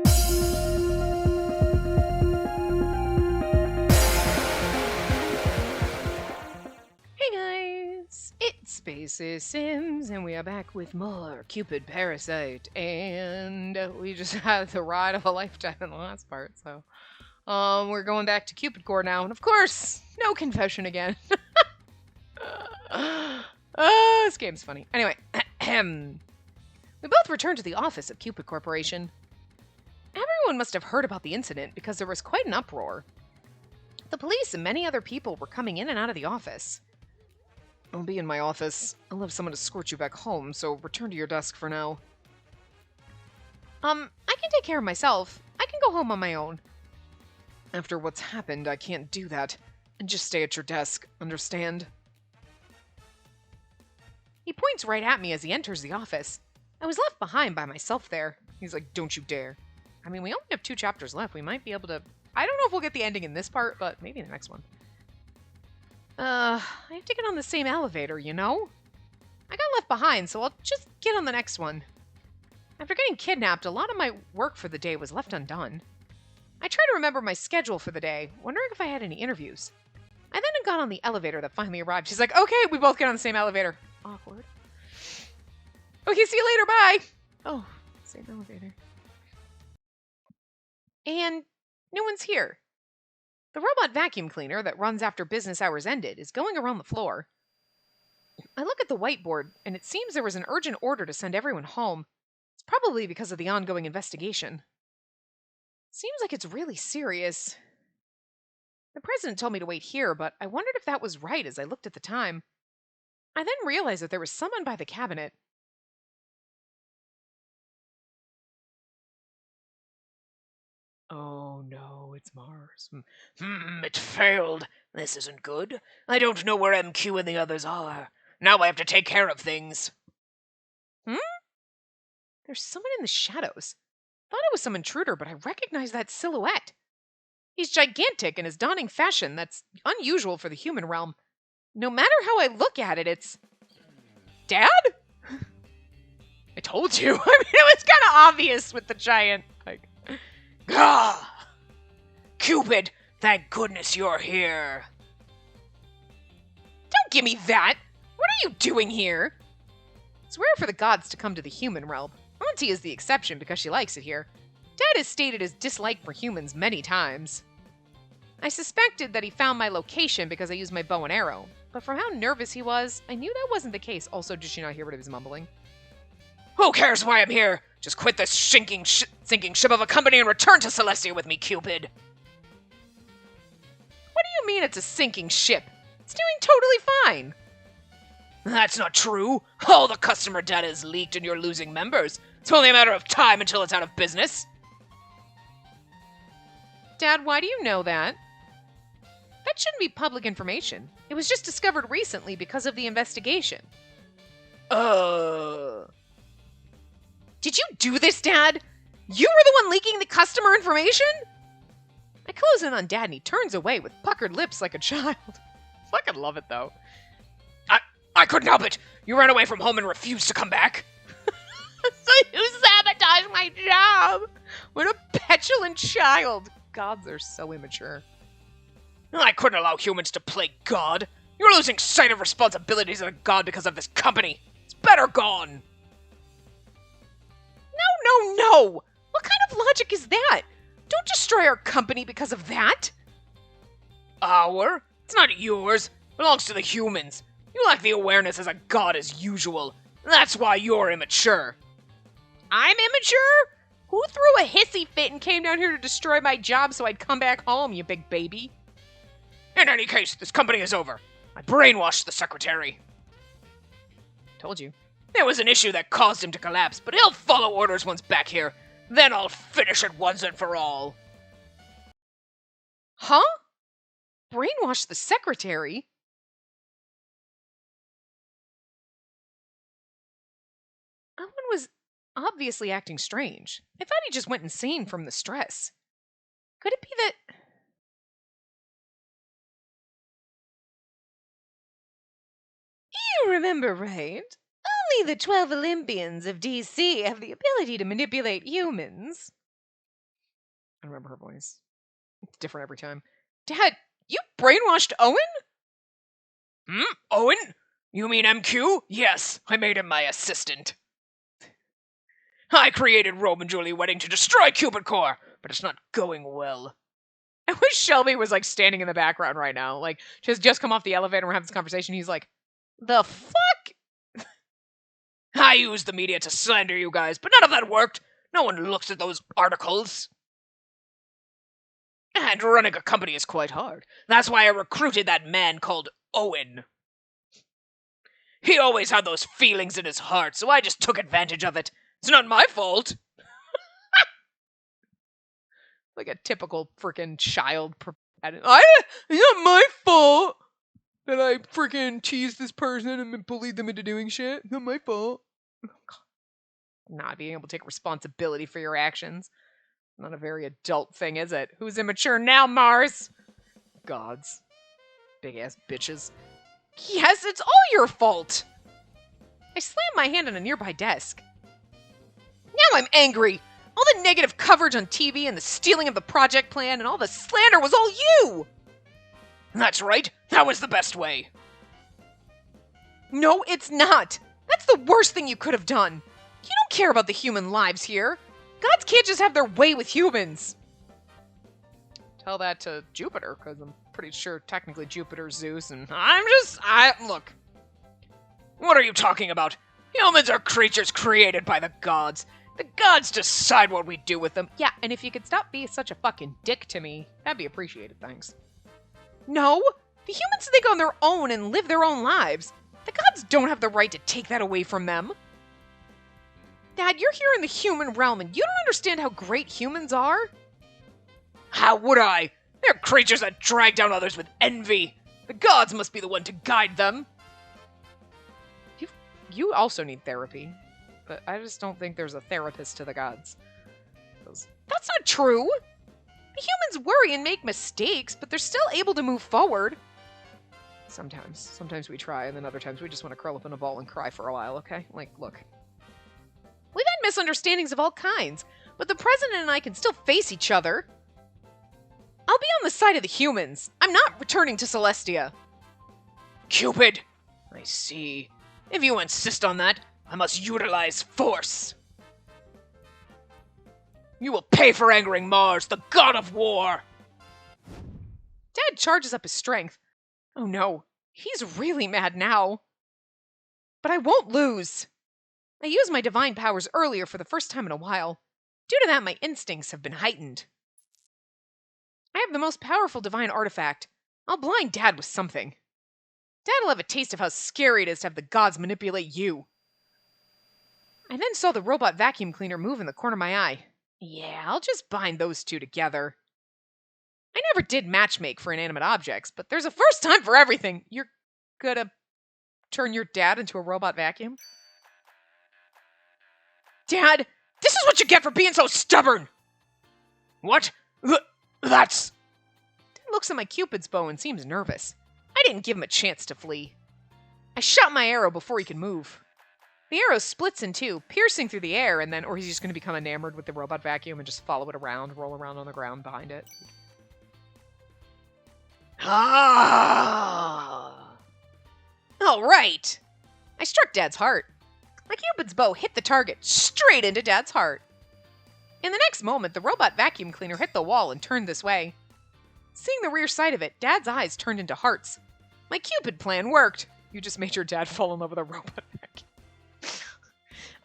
Hey guys, it's Spacey Sims, and we are back with more Cupid Parasite, and we just had the ride of a lifetime in the last part, so we're going back to Cupid Core now, and of course, no confession again. This game's funny. Anyway, we both returned to the office of Cupid Corporation. Everyone must have heard about the incident because there was quite an uproar. The police and many other people were coming in and out of the office. I'll be in my office. I'll have someone to escort you back home, so return to your desk for now. I can take care of myself. I can go home on my own. After what's happened, I can't do that. And just stay at your desk, understand? He points right at me as he enters the office. I was left behind by myself there. He's like, don't you dare. I mean, we only have 2 chapters left. We might be able to... I don't know if we'll get the ending in this part, but maybe in the next one. I have to get on the same elevator, you know? I got left behind, so I'll just get on the next one. After getting kidnapped, a lot of my work for the day was left undone. I tried to remember my schedule for the day, wondering if I had any interviews. I then got on the elevator that finally arrived. She's like, okay, we both get on the same elevator. Awkward. Okay, see you later, bye! Oh, same elevator. And no one's here. The robot vacuum cleaner that runs after business hours ended is going around the floor. I look at the whiteboard, and it seems there was an urgent order to send everyone home. It's probably because of the ongoing investigation. Seems like it's really serious. The president told me to wait here, but I wondered if that was right as I looked at the time. I then realized that there was someone by the cabinet. Oh no, it's Mars. It failed. This isn't good. I don't know where MQ and the others are. Now I have to take care of things. There's someone in the shadows. Thought it was some intruder, but I recognize that silhouette. He's gigantic in his donning fashion that's unusual for the human realm. No matter how I look at it, it's... Dad? I told you. I mean, it was kind of obvious with the giant, like... Ah! Cupid, thank goodness you're here. Don't give me that! What are you doing here? It's rare for the gods to come to the human realm. Auntie is the exception because she likes it here. Dad has stated his dislike for humans many times. I suspected that he found my location because I used my bow and arrow, but from how nervous he was, I knew that wasn't the case. Also, did she not hear what he was mumbling? Who cares why I'm here? Just quit this sinking ship of a company and return to Celestia with me, Cupid. What do you mean it's a sinking ship? It's doing totally fine. That's not true. All the customer data is leaked and you're losing members. It's only a matter of time until it's out of business. Dad, why do you know that? That shouldn't be public information. It was just discovered recently because of the investigation. Did you do this, Dad? You were the one leaking the customer information? I close in on Dad and he turns away with puckered lips like a child. Fucking love it, though. I couldn't help it. You ran away from home and refused to come back. So you sabotaged my job. What a petulant child. Gods are so immature. I couldn't allow humans to play God. You're losing sight of responsibilities as a god because of this company. It's better gone. No. What kind of logic is that? Don't destroy our company because of that. Our? It's not yours. It belongs to the humans. You lack the awareness as a god as usual. That's why you're immature. I'm immature? Who threw a hissy fit and came down here to destroy my job so I'd come back home, you big baby? In any case, this company is over. I brainwashed the secretary. Told you. There was an issue that caused him to collapse, but he'll follow orders once back here. Then I'll finish it once and for all. Huh? Brainwash the secretary? Owen was obviously acting strange. I thought he just went insane from the stress. Could it be that... You remember, right? Only the 12 Olympians of DC have the ability to manipulate humans. I remember her voice. It's different every time. Dad, you brainwashed Owen? Owen? You mean MQ? Yes, I made him my assistant. I created Rome and Julie Wedding to destroy Cupid Core, but it's not going well. I wish Shelby was like standing in the background right now. Like, just come off the elevator and we're having this conversation. He's like, the fuck? I used the media to slander you guys, but none of that worked. No one looks at those articles. And running a company is quite hard. That's why I recruited that man called Owen. He always had those feelings in his heart, so I just took advantage of it. It's not my fault. Like a typical freaking child. It's not my fault that I freaking teased this person and bullied them into doing shit. It's not my fault. Not being able to take responsibility for your actions. Not a very adult thing, is it? Who's immature now, Mars? Gods. Big ass bitches. Yes, it's all your fault! I slammed my hand on a nearby desk. Now I'm angry! All the negative coverage on TV and the stealing of the project plan and all the slander was all you! That's right. That was the best way. No, it's not! That's the worst thing you could have done! You don't care about the human lives here! Gods can't just have their way with humans! Tell that to Jupiter, because I'm pretty sure technically Jupiter's Zeus, and look. What are you talking about? Humans are creatures created by the gods. The gods decide what we do with them. Yeah, and if you could stop being such a fucking dick to me, that'd be appreciated, thanks. No! The humans think on their own and live their own lives. The gods don't have the right to take that away from them. Dad, you're here in the human realm, and you don't understand how great humans are? How would I? They're creatures that drag down others with envy. The gods must be the one to guide them. You also need therapy, but I just don't think there's a therapist to the gods. That's not true! The humans worry and make mistakes, but they're still able to move forward. Sometimes. Sometimes we try, and then other times we just want to curl up in a ball and cry for a while, okay? Like, look. We've had misunderstandings of all kinds, but the president and I can still face each other. I'll be on the side of the humans. I'm not returning to Celestia. Cupid! I see. If you insist on that, I must utilize force. You will pay for angering Mars, the god of war! Dad charges up his strength. Oh no, he's really mad now. But I won't lose. I used my divine powers earlier for the first time in a while. Due to that, my instincts have been heightened. I have the most powerful divine artifact. I'll blind Dad with something. Dad'll have a taste of how scary it is to have the gods manipulate you. I then saw the robot vacuum cleaner move in the corner of my eye. Yeah, I'll just bind those two together. I never did matchmake for inanimate objects, but there's a first time for everything. You're gonna turn your dad into a robot vacuum? Dad, this is what you get for being so stubborn! What? That's... Dad looks at my Cupid's bow and seems nervous. I didn't give him a chance to flee. I shot my arrow before he could move. The arrow splits in two, piercing through the air, and then, or he's just going to become enamored with the robot vacuum and just follow it around, roll around on the ground behind it. Ah! All right! I struck Dad's heart. My Cupid's bow hit the target straight into Dad's heart. In the next moment, the robot vacuum cleaner hit the wall and turned this way. Seeing the rear side of it, Dad's eyes turned into hearts. My Cupid plan worked. You just made your dad fall in love with a robot vacuum.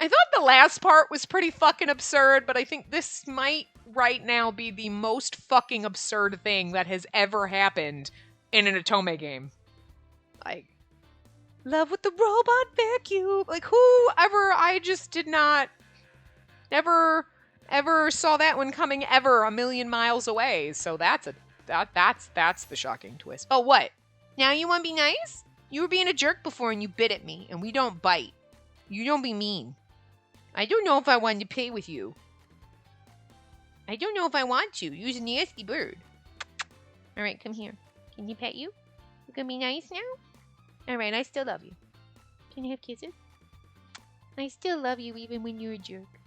I thought the last part was pretty fucking absurd, but I think this might right now be the most fucking absurd thing that has ever happened in an Otome game. Like, love with the robot vacuum. Like, whoever, I just did not, never, ever saw that one coming ever a million miles away. So that's the shocking twist. Oh, what? Now you want to be nice? You were being a jerk before and you bit at me, and we don't bite. You don't be mean. I don't know if I want to play with you. I don't know if I want to. You're a nasty bird. All right, come here. Can you pet you? You gonna be nice now? All right, I still love you. Can you have kisses? I still love you even when you're a jerk.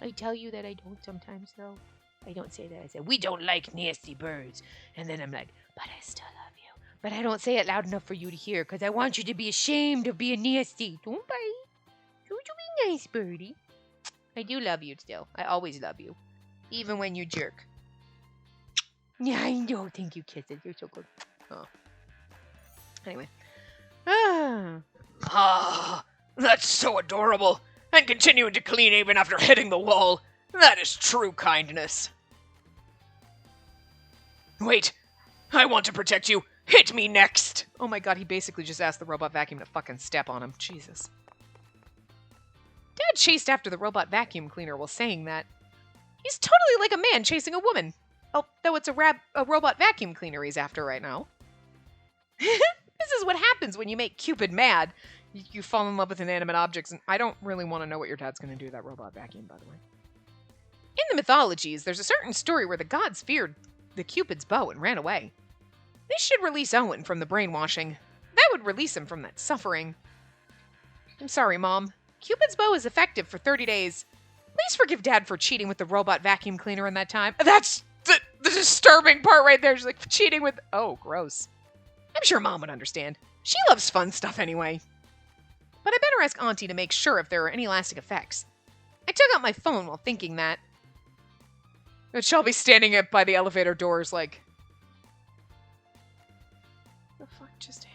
I tell you that I don't sometimes, though. I don't say that. I say, we don't like nasty birds. And then I'm like, but I still love you. But I don't say it loud enough for you to hear because I want you to be ashamed of being nasty. Don't bite. Don't you be nice, birdie. I do love you still. I always love you. Even when you jerk. Yeah, I know. Thank you, kisses. You're so good. Oh. Anyway. Ah, that's so adorable. And continuing to clean even after hitting the wall. That is true kindness. Wait, I want to protect you. Hit me next. Oh my god, he basically just asked the robot vacuum to fucking step on him. Jesus. Dad chased after the robot vacuum cleaner while saying that. He's totally like a man chasing a woman. Oh, though it's a robot vacuum cleaner he's after right now. This is what happens when you make Cupid mad. You fall in love with inanimate objects, and I don't really want to know what your dad's going to do to that robot vacuum, by the way. In the mythologies, there's a certain story where the gods feared the Cupid's bow and ran away. This should release Owen from the brainwashing. That would release him from that suffering. I'm sorry, Mom. Cupid's bow is effective for 30 days. Please forgive Dad for cheating with the robot vacuum cleaner in that time. That's the disturbing part right there. She's like, Cheating with... Oh, gross. I'm sure Mom would understand. She loves fun stuff anyway. But I better ask Auntie to make sure if there are any lasting effects. I took out my phone while thinking that. But she'll be standing up by the elevator doors like... The fuck just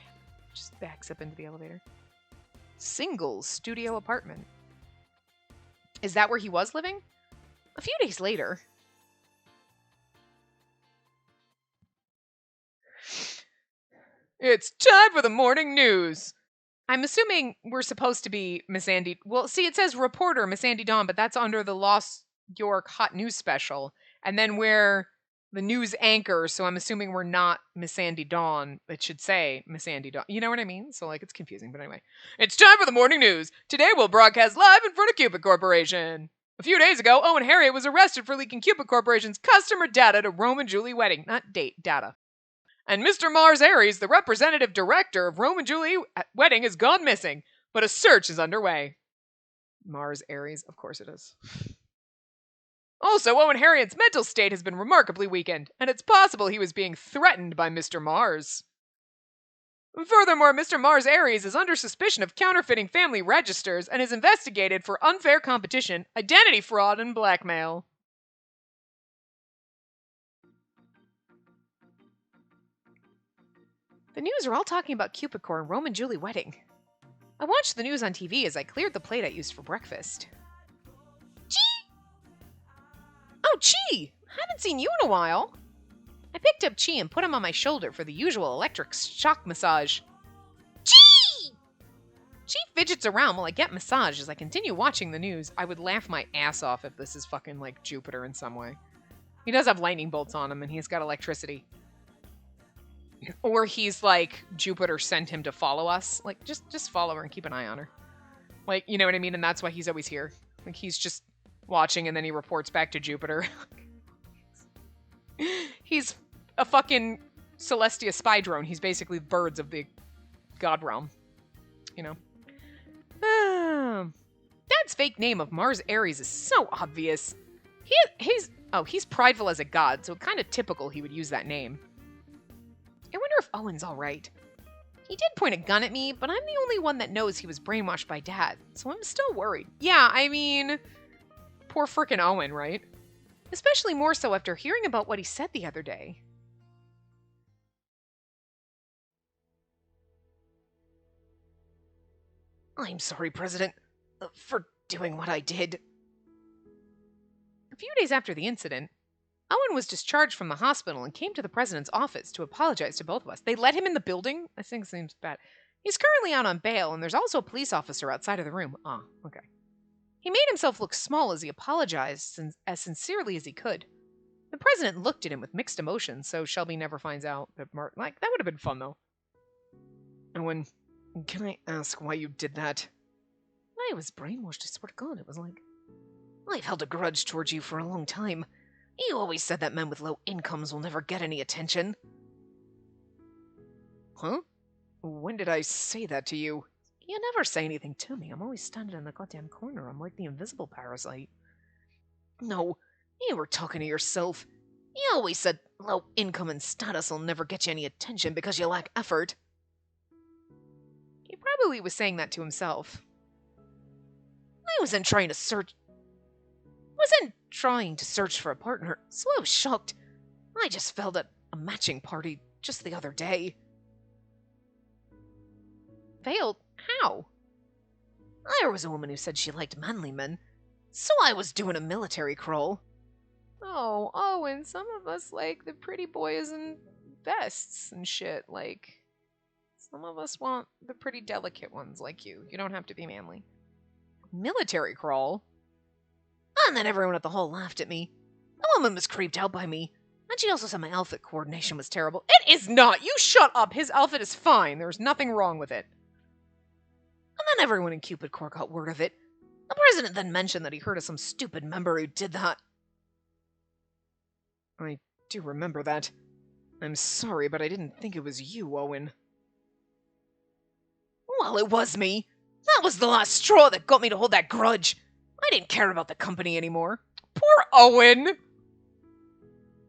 backs up into the elevator. Single studio apartment. Is that where he was living? A few days later. It's time for the morning news. I'm assuming we're supposed to be Miss Andy. Well, see, it says reporter Miss Andy Dawn, but that's under the Lost York Hot News Special. And then we're the news anchor, so I'm assuming we're not Miss Andy Dawn. It should say Miss Andy Dawn. You know what I mean? So, like, it's confusing, but anyway. It's time for the morning news. Today we'll broadcast live in front of Cupid Corporation. A few days ago, Owen Harriet was arrested for leaking Cupid Corporation's customer data to Rome and Julie wedding. Not date, data. And Mr. Mars Aries, the representative director of Rome and Julie wedding, has gone missing, but a search is underway. Mars Aries, of course it is. Also, Owen Harriet's mental state has been remarkably weakened, and it's possible he was being threatened by Mr. Mars. Furthermore, Mr. Mars Aries is under suspicion of counterfeiting family registers and is investigated for unfair competition, identity fraud, and blackmail. The news are all talking about Cupid Core and Rome and Julie wedding. I watched the news on TV as I cleared the plate I used for breakfast. Chi! Oh, Chi! Haven't seen you in a while. I picked up Chi and put him on my shoulder for the usual electric shock massage. Chi! Chi fidgets around while I get massaged as I continue watching the news. I would laugh my ass off if this is fucking like Jupiter in some way. He does have lightning bolts on him and he's got electricity. Or he's like, Jupiter sent him to follow us. Like, just follow her and keep an eye on her. Like, you know what I mean? And that's why he's always here. Like, he's just watching and then he reports back to Jupiter. He's a fucking Celestia spy drone. He's basically birds of the god realm. You know? Dad's fake name of Mars Aries is so obvious. He's prideful as a god, so kind of typical he would use that name. I wonder if Owen's alright. He did point a gun at me, but I'm the only one that knows he was brainwashed by Dad, so I'm still worried. Yeah, I mean, poor frickin' Owen, right? Especially more so after hearing about what he said the other day. I'm sorry, President, for doing what I did. A few days after the incident, Owen was discharged from the hospital and came to the president's office to apologize to both of us. They let him in the building? I think it seems bad. He's currently out on bail, and there's also a police officer outside of the room. Ah, okay. He made himself look small as he apologized as sincerely as he could. The president looked at him with mixed emotions, so Shelby never finds out that that would have been fun, though. Owen, can I ask why you did that? I was brainwashed, I swear to God. It was like... I've held a grudge towards you for a long time. You always said that men with low incomes will never get any attention. Huh? When did I say that to you? You never say anything to me. I'm always standing in the goddamn corner. I'm like the invisible parasite. No, You were talking to yourself. You always said low income and status will never get you any attention because you lack effort. He probably was saying that to himself. I wasn't trying to search for a partner, so I was shocked. I just felt at a matching party just the other day. Failed? How? There was a woman who said she liked manly men, so I was doing a military crawl. Oh, and some of us like the pretty boys in vests and shit. Like, some of us want the pretty delicate ones like you. You don't have to be manly. Military crawl? And then everyone at the hall laughed at me. The woman was creeped out by me, and she also said my outfit coordination was terrible. It is not! You shut up! His outfit is fine. There's nothing wrong with it. And then everyone in Cupid Corps got word of it. The president then mentioned that he heard of some stupid member who did that. I do remember that. I'm sorry, but I didn't think it was you, Owen. Well, it was me. That was the last straw that got me to hold that grudge. I didn't care about the company anymore. Poor Owen!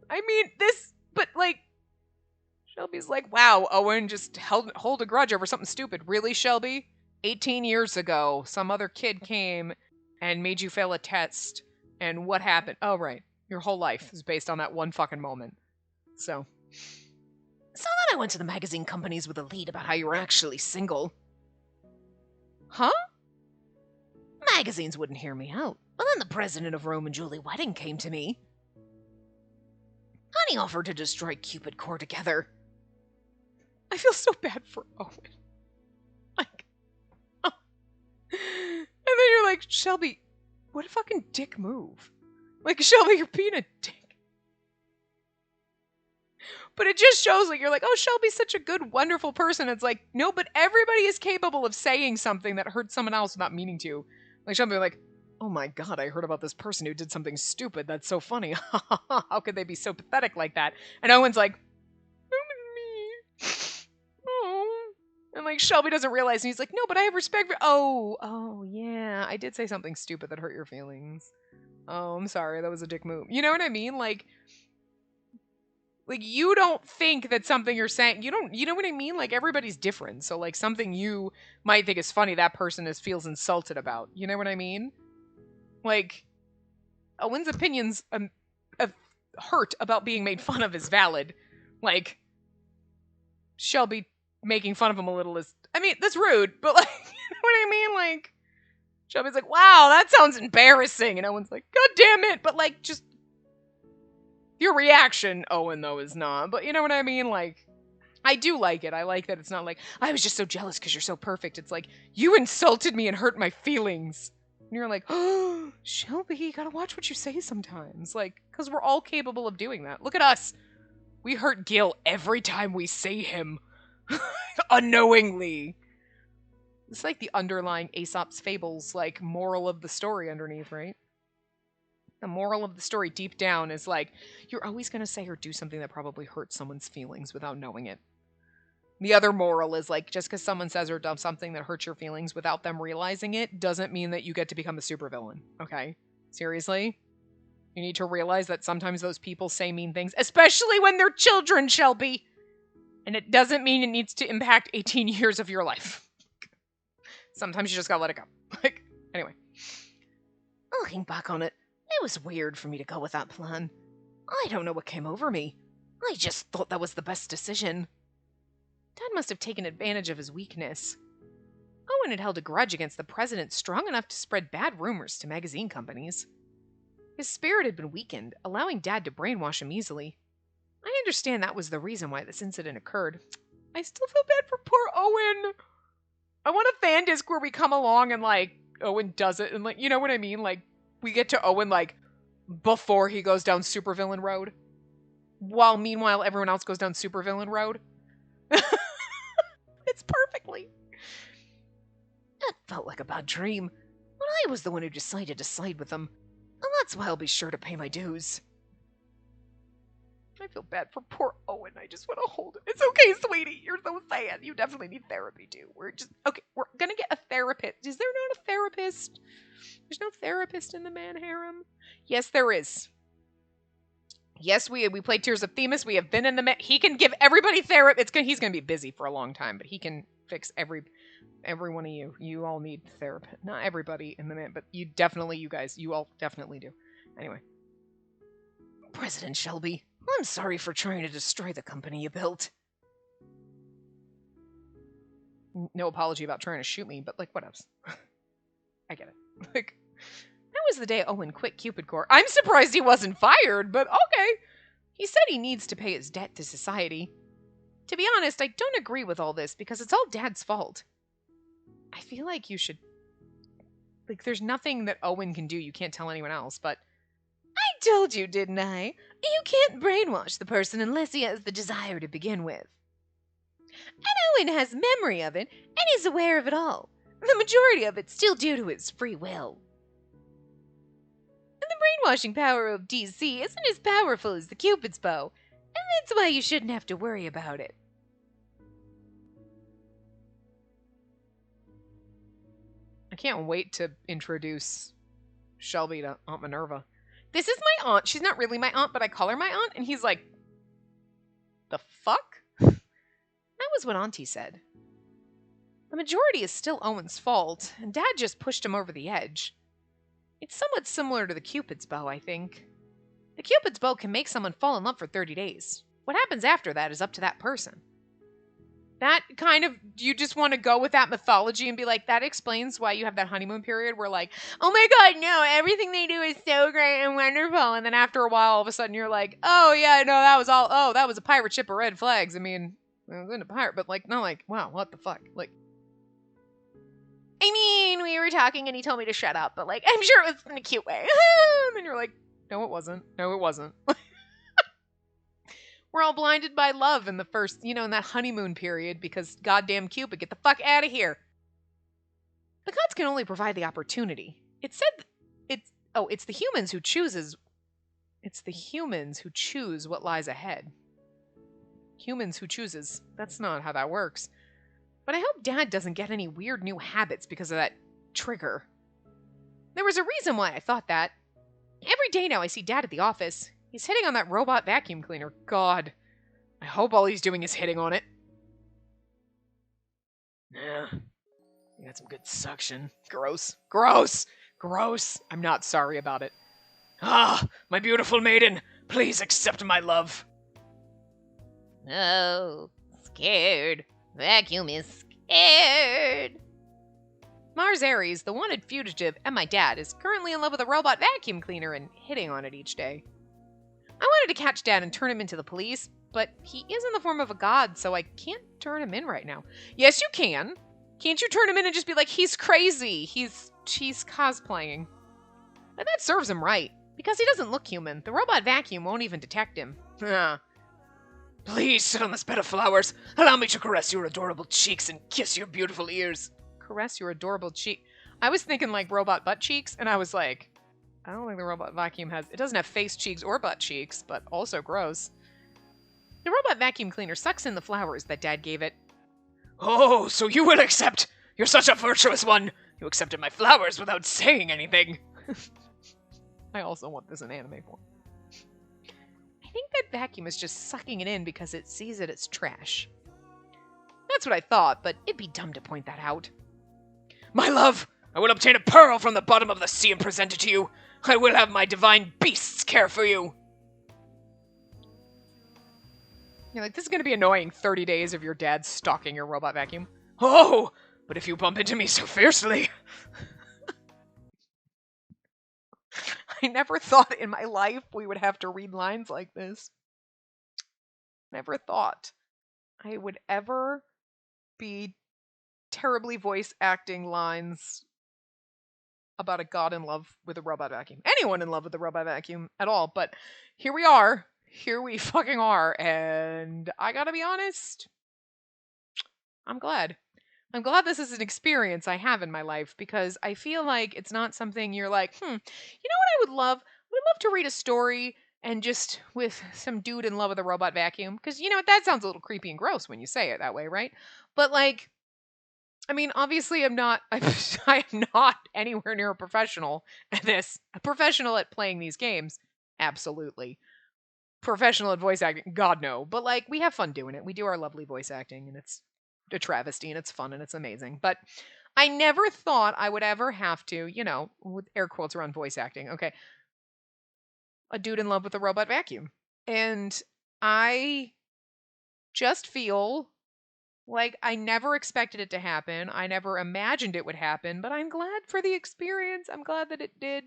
I mean, Shelby's like, wow, Owen just hold a grudge over something stupid. Really, Shelby? 18 years ago, some other kid came and made you fail a test. And what happened? Oh, right. Your whole life is based on that one fucking moment. So then I went to the magazine companies with a lead about how you were actually single. Huh? Magazines wouldn't hear me out. But then the president of Rome and Julie Wedding came to me. And he offered to destroy Cupid Corps together. I feel so bad for Owen. Like, oh. And then you're like, Shelby, what a fucking dick move. Like, Shelby, you're being a dick. But it just shows, like, you're like, oh, Shelby's such a good, wonderful person. It's like, no, but everybody is capable of saying something that hurts someone else without meaning to. Like, Shelby like, oh my god, I heard about this person who did something stupid. That's so funny. How could they be so pathetic like that? And Owen's like, that was me. Oh. And, like, Shelby doesn't realize, and he's like, no, but I have respect for... Oh, yeah, I did say something stupid that hurt your feelings. Oh, I'm sorry, that was a dick move. You know what I mean? Like, you don't think that something you're saying, you know what I mean? Like, everybody's different. So, like, something you might think is funny, that person feels insulted about. You know what I mean? Like, Owen's opinions of hurt about being made fun of is valid. Like, Shelby making fun of him a little is, I mean, that's rude, but, like, you know what I mean? Like, Shelby's like, wow, that sounds embarrassing. And Owen's like, god damn it. But, like, just, your reaction, Owen, though, is not. But you know what I mean? Like, I do like it. I like that it's not like, I was just so jealous because you're so perfect. It's like, you insulted me and hurt my feelings. And you're like, oh, Shelby, you gotta watch what you say sometimes. Like, because we're all capable of doing that. Look at us. We hurt Gil every time we say him. Unknowingly. It's like the underlying Aesop's Fables, like, moral of the story underneath, right? The moral of the story deep down is like, you're always going to say or do something that probably hurts someone's feelings without knowing it. The other moral is like, just because someone says or does something that hurts your feelings without them realizing it doesn't mean that you get to become a supervillain, okay? Seriously? You need to realize that sometimes those people say mean things, especially when they're children, Shelby! And it doesn't mean it needs to impact 18 years of your life. Sometimes you just gotta let it go. Like, anyway. Looking back on it, it was weird for me to go with that plan. I don't know what came over me. I just thought that was the best decision. Dad must have taken advantage of his weakness. Owen had held a grudge against the president strong enough to spread bad rumors to magazine companies. His spirit had been weakened, allowing Dad to brainwash him easily. I understand that was the reason why this incident occurred. I still feel bad for poor Owen. I want a fan disc where we come along and, like, Owen does it, and, like, you know what I mean? Like, we get to Owen, like, before he goes down supervillain road. While, meanwhile, everyone else goes down supervillain road. It's perfectly. That felt like a bad dream. But I was the one who decided to side with them. And that's why I'll be sure to pay my dues. I feel bad for poor Owen. I just want to hold it. It's okay, sweetie. You're so sad. You definitely need therapy, too. We're gonna get a therapist. Is there not a therapist? There's no therapist in the man harem? Yes, there is. Yes, we played Tears of Themis. We have been in the he can give everybody therapy. He's gonna be busy for a long time, but he can fix every one of you. You all need therapy. Not everybody in the minute, but you guys, you all definitely do. Anyway. President Shelby, I'm sorry for trying to destroy the company you built. No apology about trying to shoot me, but like, what else? I get it. Like, that was the day Owen quit Cupid Corps. I'm surprised he wasn't fired, but okay. He said he needs to pay his debt to society. To be honest, I don't agree with all this because it's all Dad's fault. I feel like you should... Like, there's nothing that Owen can do. You can't tell anyone else, but... I told you, didn't I? You can't brainwash the person unless he has the desire to begin with. And Owen has memory of it, and is aware of it all. The majority of it's still due to his free will. And the brainwashing power of DC isn't as powerful as the Cupid's bow, and that's why you shouldn't have to worry about it. I can't wait to introduce Shelby to Aunt Minerva. This is my aunt. She's not really my aunt, but I call her my aunt. And he's like, the fuck? That was what Auntie said. The majority is still Owen's fault, and Dad just pushed him over the edge. It's somewhat similar to the Cupid's bow, I think. The Cupid's bow can make someone fall in love for 30 days. What happens after that is up to that person. That kind of, you just want to go with that mythology and be like, that explains why you have that honeymoon period where like, oh my god, no, everything they do is so great and wonderful. And then after a while, all of a sudden you're like, oh yeah, no, that was a pirate ship of red flags. I mean, I was in a pirate, but like, not like, wow, what the fuck? Like, I mean, we were talking and he told me to shut up, but like, I'm sure it was in a cute way. And then you're like, no, it wasn't. No, it wasn't. We're all blinded by love in the first, in that honeymoon period because goddamn Cupid, get the fuck out of here. The gods can only provide the opportunity. It said it's the humans who chooses. It's the humans who choose what lies ahead. Humans who chooses. That's not how that works. But I hope Dad doesn't get any weird new habits because of that trigger. There was a reason why I thought that. Every day now I see Dad at the office. He's hitting on that robot vacuum cleaner. God. I hope all he's doing is hitting on it. Yeah. You got some good suction. Gross. Gross. Gross. I'm not sorry about it. Ah, my beautiful maiden. Please accept my love. Oh, scared. Vacuum is scared. Mars Ares, the wanted fugitive, and my dad, is currently in love with a robot vacuum cleaner and hitting on it each day. I wanted to catch Dad and turn him into the police, but he is in the form of a god, so I can't turn him in right now. Yes, you can. Can't you turn him in and just be like, he's crazy. He's cosplaying. And that serves him right, because he doesn't look human. The robot vacuum won't even detect him. Please sit on this bed of flowers. Allow me to caress your adorable cheeks and kiss your beautiful ears. Caress your adorable cheek. I was thinking like robot butt cheeks, and I was like, I don't think the robot vacuum it doesn't have face cheeks or butt cheeks, but also gross. The robot vacuum cleaner sucks in the flowers that Dad gave it. Oh, so you will accept. You're such a virtuous one. You accepted my flowers without saying anything. I also want this in anime form. I think that vacuum is just sucking it in because it sees it as trash. That's what I thought, but it'd be dumb to point that out. My love, I will obtain a pearl from the bottom of the sea and present it to you. I will have my divine beasts care for you. You're like, this is going to be annoying 30 days of your dad stalking your robot vacuum. Oh, but if you bump into me so fiercely. I never thought in my life we would have to read lines like this. Never thought I would ever be terribly voice acting lines about a god in love with a robot vacuum. Anyone in love with a robot vacuum at all. But here we are. Here we fucking are. And I gotta be honest, I'm glad. I'm glad this is an experience I have in my life because I feel like it's not something you're like, you know what I would love? I would love to read a story and just with some dude in love with a robot vacuum. Because, you know, that sounds a little creepy and gross when you say it that way, right? But like, I mean, obviously I'm not anywhere near a professional at this. A professional at playing these games. Absolutely. professional at voice acting. God, no. But, like, we have fun doing it. We do our lovely voice acting, and it's a travesty, and it's fun, and it's amazing. But I never thought I would ever have to, with air quotes around voice acting, okay, a dude in love with a robot vacuum. And I just feel like I never expected it to happen. I never imagined it would happen, but I'm glad for the experience. I'm glad that it did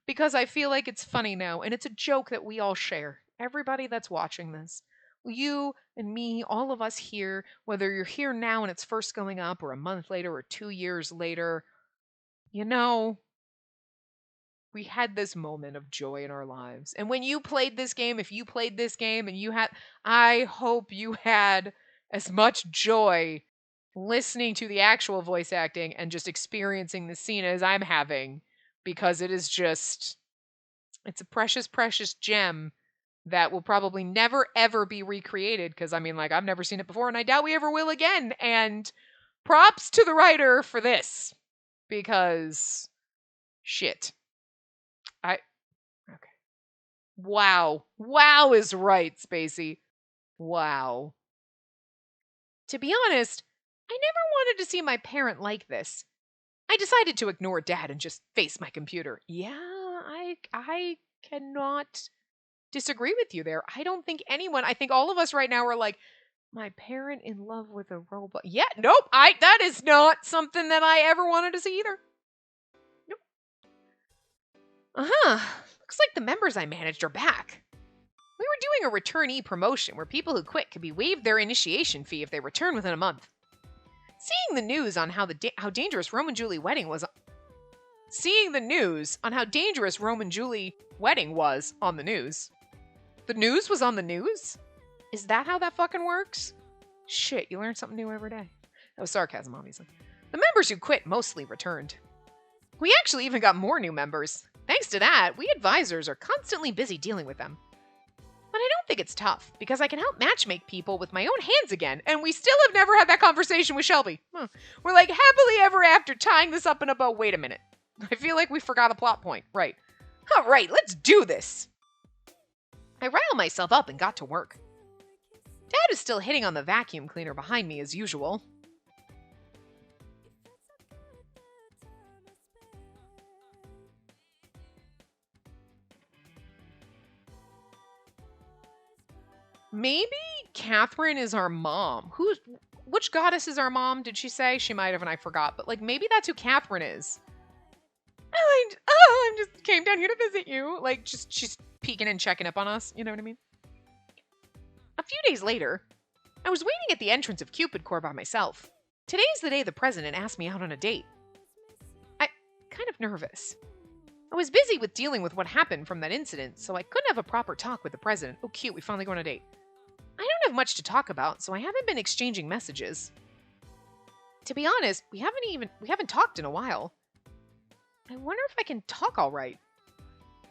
because I feel like it's funny now and it's a joke that we all share. Everybody that's watching this, you and me, all of us here, whether you're here now and it's first going up or a month later or 2 years later, you know, we had this moment of joy in our lives. And when you played this game, if you played this game and I hope you had as much joy listening to the actual voice acting and just experiencing the scene as I'm having, because it is just, it's a precious, precious gem that will probably never ever be recreated. Because I mean, like, I've never seen it before and I doubt we ever will again. And props to the writer for this because shit. Okay. Wow. Wow is right, Spacey. Wow. To be honest, I never wanted to see my parent like this. I decided to ignore Dad and just face my computer. Yeah, I cannot disagree with you there. I don't think anyone, I think all of us right now are like, my parent in love with a robot. Yeah, nope. That is not something that I ever wanted to see either. Nope. Looks like the members I managed are back. We were doing a returnee promotion where people who quit could be waived their initiation fee if they return within a month. Seeing the news on how dangerous Rome and Julie wedding was on the news. The news was on the news? Is that how that fucking works? Shit, you learn something new every day. That was sarcasm, obviously. The members who quit mostly returned. We actually even got more new members. Thanks to that, we advisors are constantly busy dealing with them. But I don't think it's tough, because I can help matchmake people with my own hands again, and we still have never had that conversation with Shelby. We're like happily ever after tying this up in a bow. Wait a minute. I feel like we forgot a plot point. Right. All right, let's do this. I riled myself up and got to work. Dad is still hitting on the vacuum cleaner behind me as usual. Maybe Catherine is our mom. Which goddess is our mom? Did she say? She might have, and I forgot. But like, maybe that's who Catherine is. I just came down here to visit you. Like, just she's peeking and checking up on us. You know what I mean? A few days later, I was waiting at the entrance of Cupid Corps by myself. Today's the day the president asked me out on a date. I'm kind of nervous. I was busy with dealing with what happened from that incident, so I couldn't have a proper talk with the president. Oh, cute, we finally go on a date. I don't have much to talk about, so I haven't been exchanging messages. To be honest, we haven't talked in a while. I wonder if I can talk all right.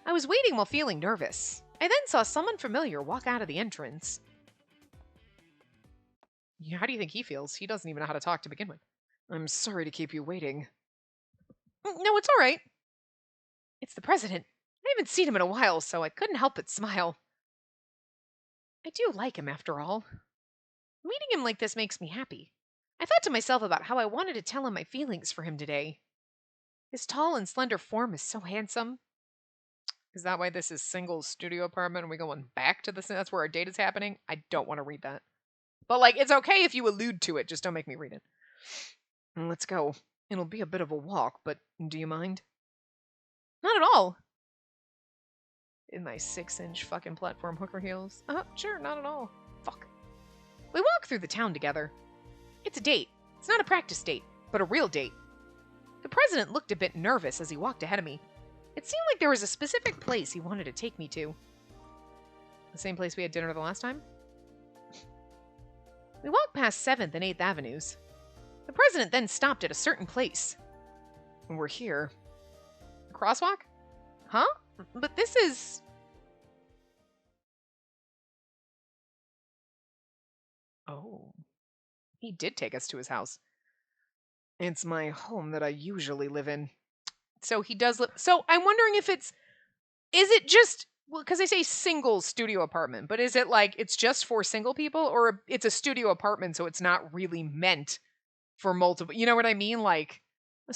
I was waiting while feeling nervous. I then saw someone familiar walk out of the entrance. Yeah, how do you think he feels? He doesn't even know how to talk to begin with. I'm sorry to keep you waiting. No, it's all right. It's the president. I haven't seen him in a while, so I couldn't help but smile. I do like him, after all. Meeting him like this makes me happy. I thought to myself about how I wanted to tell him my feelings for him today. His tall and slender form is so handsome. Is that why this is single studio apartment and we're going back to that's where our date is happening? I don't want to read that. But, like, it's okay if you allude to it. Just don't make me read it. Let's go. It'll be a bit of a walk, but do you mind? Not at all. In my 6-inch fucking platform hooker heels? Sure, not at all. Fuck. We walk through the town together. It's a date. It's not a practice date, but a real date. The president looked a bit nervous as he walked ahead of me. It seemed like there was a specific place he wanted to take me to. The same place we had dinner the last time? We walked past 7th and 8th Avenues. The president then stopped at a certain place. And we're here. A crosswalk? Huh? But this is... Oh. He did take us to his house. It's my home that I usually live in. So he does live... So I'm wondering if it's... Is it just Well, because they say single studio apartment, but is it like it's just for single people, or it's a studio apartment, so it's not really meant for multiple? You know what I mean? Like a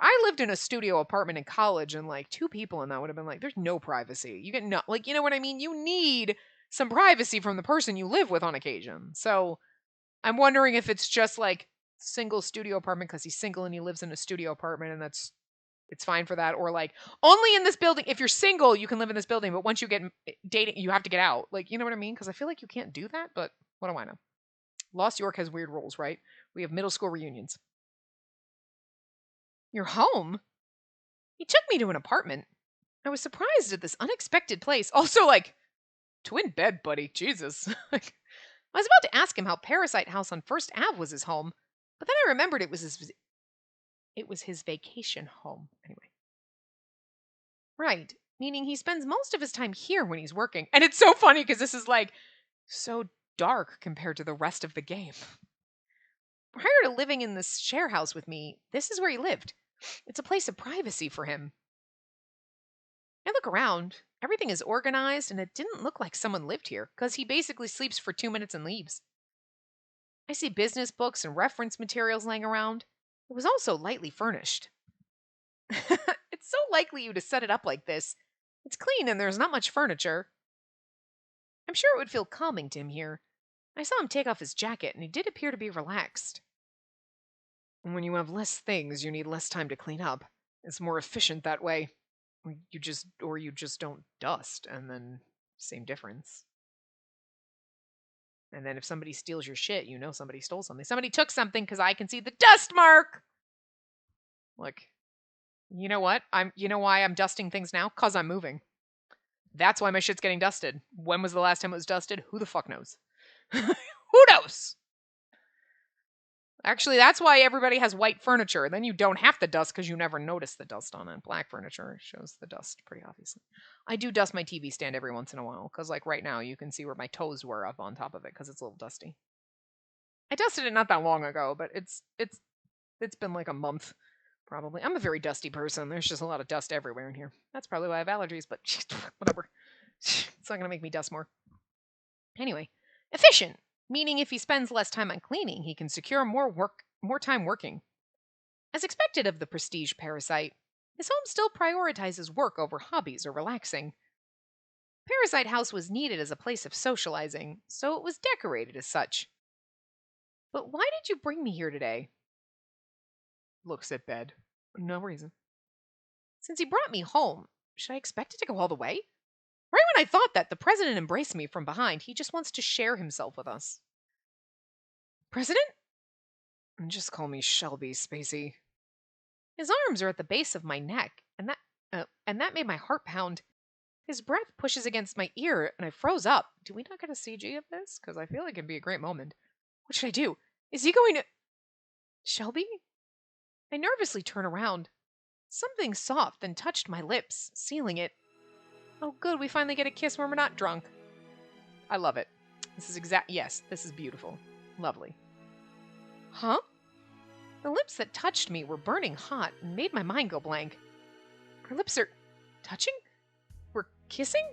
I lived in a studio apartment in college, and like two people in that would have been like, there's no privacy. You get no, like, you know what I mean? You need some privacy from the person you live with on occasion. So I'm wondering if it's just like single studio apartment because he's single and he lives in a studio apartment, and it's fine for that, or like only in this building. If you're single, you can live in this building, but once you get dating, you have to get out. Like, you know what I mean? Because I feel like you can't do that, but what do I know? Lost York has weird rules, right? We have middle school reunions. You're home? He took me to an apartment. I was surprised at this unexpected place. Also, like, twin bed, buddy. Jesus. Like, I was about to ask him how Parasite House on First Ave was his home, but then I remembered it was his vacation home. Anyway. Right. Meaning he spends most of his time here when he's working. And it's so funny because this is like so dark compared to the rest of the game. Prior to living in this share house with me, this is where he lived. It's a place of privacy for him. I look around. Everything is organized, and it didn't look like someone lived here because he basically sleeps for 2 minutes and leaves. I see business books and reference materials laying around. It was also lightly furnished. It's so likely you to set it up like this. It's clean and there's not much furniture. I'm sure it would feel calming to him here. I saw him take off his jacket, and he did appear to be relaxed. When you have less things, you need less time to clean up. It's more efficient that way. You just don't dust, and then same difference. And then if somebody steals your shit, you know somebody stole something. Somebody took something because I can see the dust mark. Look, you know what? You know why I'm dusting things now? Cause I'm moving. That's why my shit's getting dusted. When was the last time it was dusted? Who the fuck knows? Who knows? Actually, that's why everybody has white furniture. Then you don't have to dust because you never notice the dust on it. Black furniture shows the dust pretty obviously. I do dust my TV stand every once in a while because, like, right now you can see where my toes were up on top of it because it's a little dusty. I dusted it not that long ago, but it's been like a month probably. I'm a very dusty person. There's just a lot of dust everywhere in here. That's probably why I have allergies, but whatever. It's not gonna make me dust more. Anyway, efficient. Meaning if he spends less time on cleaning, he can secure more time working. As expected of the prestige parasite, his home still prioritizes work over hobbies or relaxing. Parasite House was needed as a place of socializing, so it was decorated as such. But why did you bring me here today? Looks at bed. No reason. Since he brought me home, should I expect it to go all the way? Right when I thought that, the president embraced me from behind. He just wants to share himself with us. President? Just call me Shelby, Spacey. His arms are at the base of my neck, and that made my heart pound. His breath pushes against my ear, and I froze up. Do we not get a CG of this? Because I feel like it'd be a great moment. What should I do? Is he going to... Shelby? I nervously turn around. Something soft then touched my lips, sealing it. Oh, good, we finally get a kiss when we're not drunk. I love it. Yes, this is beautiful. Lovely. Huh? The lips that touched me were burning hot and made my mind go blank. Our lips are touching? We're kissing?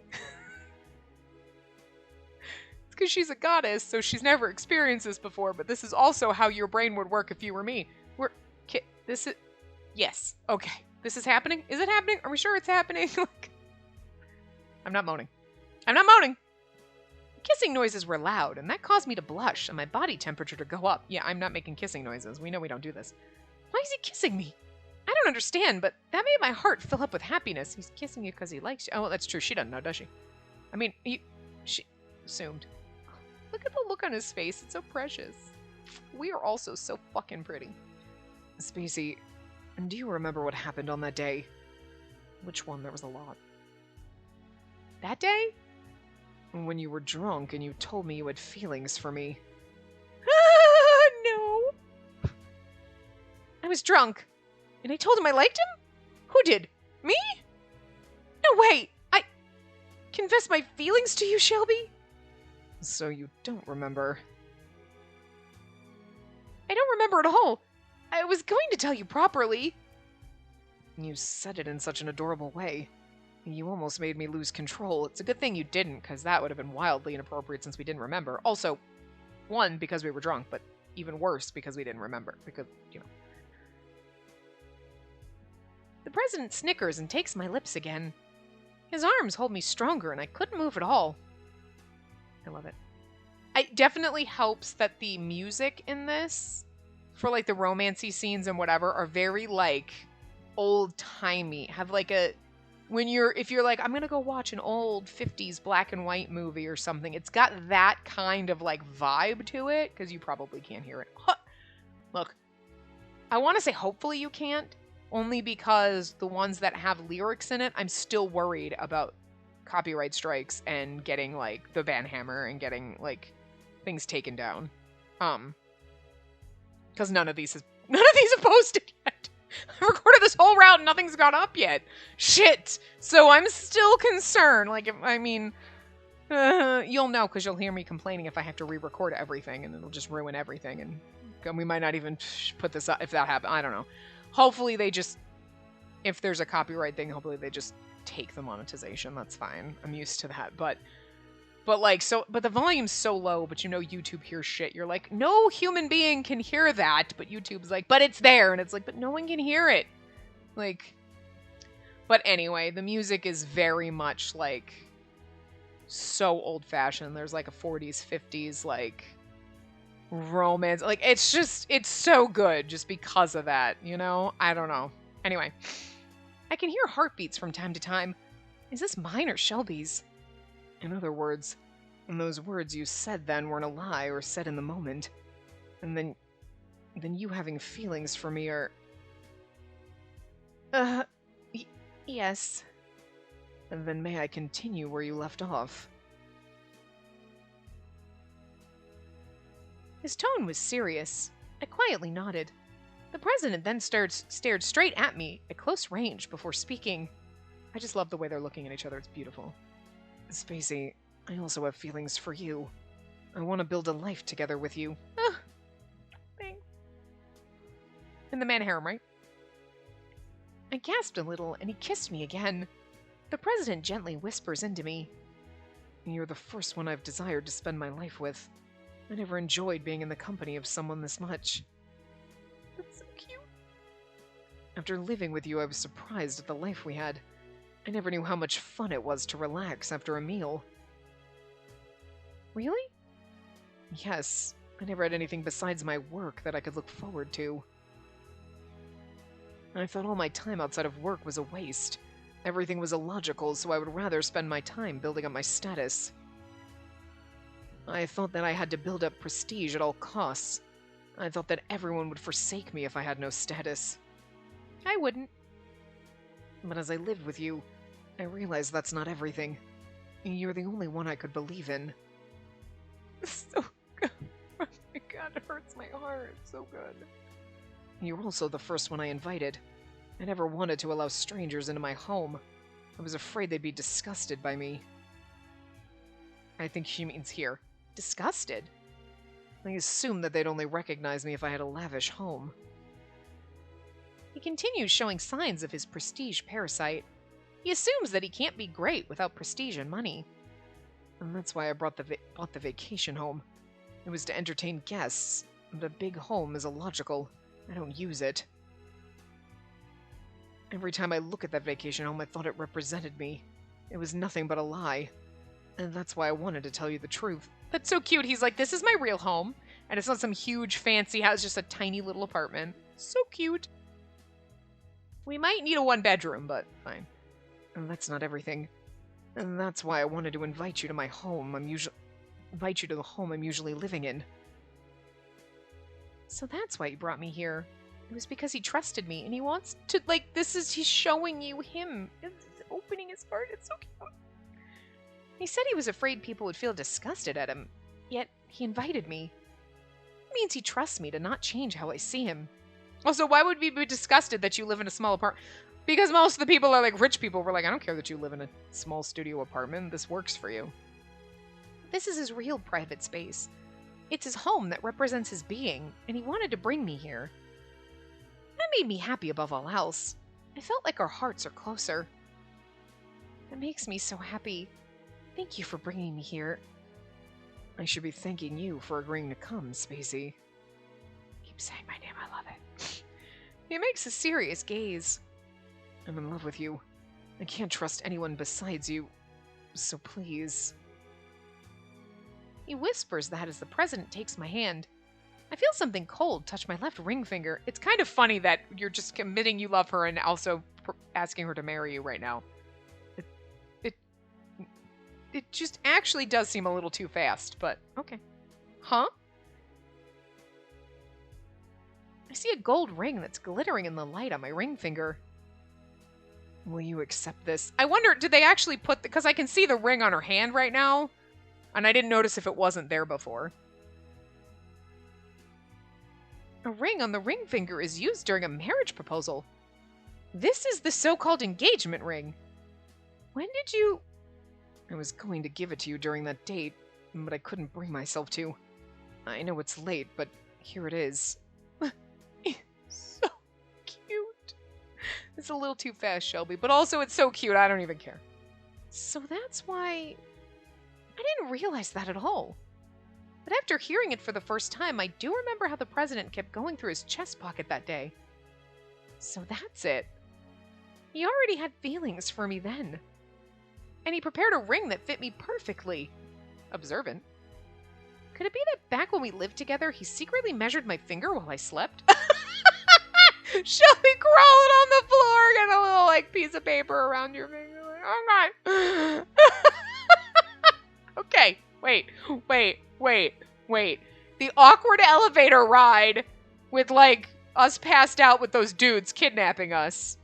It's because she's a goddess, so she's never experienced this before, but this is also how your brain would work if you were me. Yes. Okay. This is happening? Is it happening? Are we sure it's happening? I'm not moaning. I'm not moaning! Kissing noises were loud, and that caused me to blush and my body temperature to go up. Yeah, I'm not making kissing noises. We know we don't do this. Why is he kissing me? I don't understand, but that made my heart fill up with happiness. He's kissing you because he likes you. Oh, well, that's true. She doesn't know, does she? I mean, she assumed. Look at the look on his face. It's so precious. We are also so fucking pretty. Spacey, do you remember what happened on that day? Which one? There was a lot. That day? When you were drunk and you told me you had feelings for me. No. I was drunk, and I told him I liked him? Who did? Me? No way! I confessed my feelings to you, Shelby? So you don't remember. I don't remember at all. I was going to tell you properly. You said it in such an adorable way. You almost made me lose control. It's a good thing you didn't, because that would have been wildly inappropriate since we didn't remember. Also, one, because we were drunk, but even worse because we didn't remember. Because, you know. The president snickers and takes my lips again. His arms hold me stronger and I couldn't move at all. I love it. It definitely helps that the music in this, for like the romancy scenes and whatever, are very like old-timey. Have like a... if you're like, I'm gonna go watch an old 50s black and white movie or something, it's got that kind of like vibe to it, because you probably can't hear it. Look, I want to say hopefully you can't, only because the ones that have lyrics in it, I'm still worried about copyright strikes and getting like the banhammer and getting like things taken down. Because none of these have posted yet. I recorded this whole route and nothing's gone up yet. Shit. So I'm still concerned. Like, you'll know because you'll hear me complaining if I have to re-record everything and it'll just ruin everything. And we might not even put this up if that happens. I don't know. Hopefully they just, if there's a copyright thing, hopefully they just take the monetization. That's fine. I'm used to that. But the volume's so low, but you know YouTube hears shit. You're like, no human being can hear that, but YouTube's like, but it's there, and it's like, but no one can hear it. Like, but anyway, the music is very much like so old-fashioned. There's like a 40s, 50s like romance. Like it's so good just because of that, you know? I don't know. Anyway, I can hear heartbeats from time to time. Is this mine or Shelby's? In other words, those words you said then weren't a lie or said in the moment. And then you having feelings for me are... yes. And then may I continue where you left off? His tone was serious. I quietly nodded. The president then stared straight at me at close range before speaking. I just love the way they're looking at each other. It's beautiful. Spacey, I also have feelings for you. I want to build a life together with you. Thanks. And the man harem, right? I gasped a little, and he kissed me again. The president gently whispers into me. You're the first one I've desired to spend my life with. I never enjoyed being in the company of someone this much. That's so cute. After living with you, I was surprised at the life we had. I never knew how much fun it was to relax after a meal. Really? Yes, I never had anything besides my work that I could look forward to. I thought all my time outside of work was a waste. Everything was illogical, so I would rather spend my time building up my status. I thought that I had to build up prestige at all costs. I thought that everyone would forsake me if I had no status. I wouldn't. But as I lived with you, I realized that's not everything. You're the only one I could believe in. So good. Oh my god, it hurts my heart. So good. You're also the first one I invited. I never wanted to allow strangers into my home. I was afraid they'd be disgusted by me. I think she means here. Disgusted? I assumed that they'd only recognize me if I had a lavish home. He continues showing signs of his prestige parasite. He assumes that he can't be great without prestige and money. And that's why I bought the vacation home. It was to entertain guests, but a big home is illogical. I don't use it. Every time I look at that vacation home, I thought it represented me. It was nothing but a lie. And that's why I wanted to tell you the truth. That's so cute. He's like, this is my real home. And it's not some huge fancy house, just a tiny little apartment. So cute. We might need a one-bedroom, but fine. And that's not everything. And that's why I wanted to invite you to my home. Invite you to the home I'm usually living in. So that's why he brought me here. It was because he trusted me, and he wants to, like, he's showing you him. It's opening his heart. It's so cute. He said he was afraid people would feel disgusted at him, yet he invited me. It means he trusts me to not change how I see him. Also, why would we be disgusted that you live in a small apartment? Because most of the people are like rich people. We're like, I don't care that you live in a small studio apartment. This works for you. This is his real private space. It's his home that represents his being, and he wanted to bring me here. That made me happy above all else. I felt like our hearts are closer. That makes me so happy. Thank you for bringing me here. I should be thanking you for agreeing to come, Spacey. Keep saying my name, I love it. He makes a serious gaze. I'm in love with you. I can't trust anyone besides you, so please. He whispers that as the president takes my hand. I feel something cold touch my left ring finger. It's kind of funny that you're just committing you love her and also asking her to marry you right now. It just actually does seem a little too fast, but okay. Huh? I see a gold ring that's glittering in the light on my ring finger. Will you accept this? I wonder, did they actually put because I can see the ring on her hand right now, and I didn't notice if it wasn't there before. A ring on the ring finger is used during a marriage proposal. This is the so-called engagement ring. When did you... I was going to give it to you during that date, but I couldn't bring myself to. I know it's late, but here it is. So cute. It's a little too fast, Shelby, but also it's so cute, I don't even care. So that's why... I didn't realize that at all. But after hearing it for the first time, I do remember how the president kept going through his chest pocket that day. So that's it. He already had feelings for me then. And he prepared a ring that fit me perfectly. Observant. Could it be that back when we lived together, he secretly measured my finger while I slept? Shelby crawling on the floor, getting a little, like, piece of paper around your finger. Like, oh, God. Okay, wait. The awkward elevator ride with, like, us passed out with those dudes kidnapping us.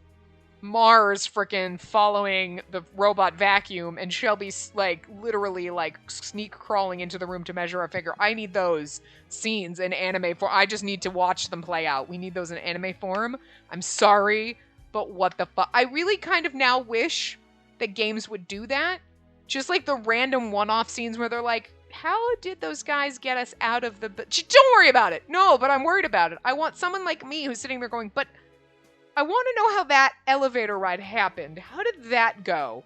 Mars frickin' following the robot vacuum, and Shelby's, like, literally, like, sneak crawling into the room to measure our finger. I need those scenes in anime form. I just need to watch them play out. We need those in anime form. I'm sorry, but what the fuck? I really kind of now wish that games would do that. Just like the random one-off scenes where they're like, how did those guys get us out of the... Don't worry about it. No, but I'm worried about it. I want someone like me who's sitting there going, but... I want to know how that elevator ride happened. How did that go?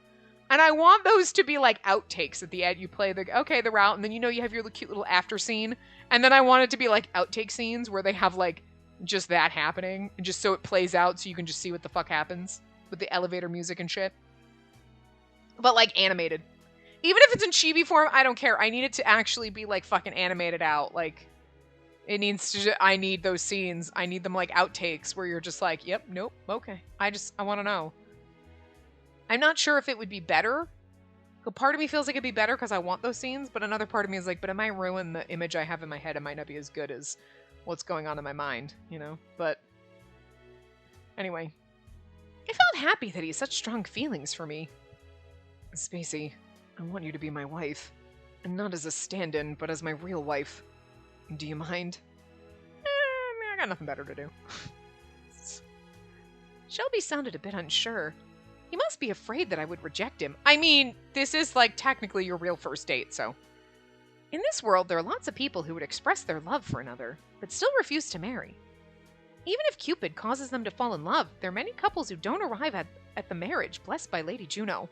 And I want those to be like outtakes at the end. You play the route, and then you have your cute little after scene. And then I want it to be like outtake scenes where they have like just that happening, and just so it plays out so you can just see what the fuck happens with the elevator music and shit. But like animated. Even if it's in chibi form, I don't care. I need it to actually be like fucking animated out. Like it needs to, I need those scenes. I need them like outtakes where you're just like, yep, nope, okay. I want to know. I'm not sure if it would be better. A part of me feels like it'd be better because I want those scenes, but another part of me is like, but it might ruin the image I have in my head. It might not be as good as what's going on in my mind, But anyway, I felt happy that he has such strong feelings for me. Spacey, I want you to be my wife. And not as a stand-in, but as my real wife. Do you mind? I got nothing better to do. Shelby sounded a bit unsure. He must be afraid that I would reject him. I mean, this is like technically your real first date, so. In this world, there are lots of people who would express their love for another, but still refuse to marry. Even if Cupid causes them to fall in love, there are many couples who don't arrive at the marriage blessed by Lady Juno.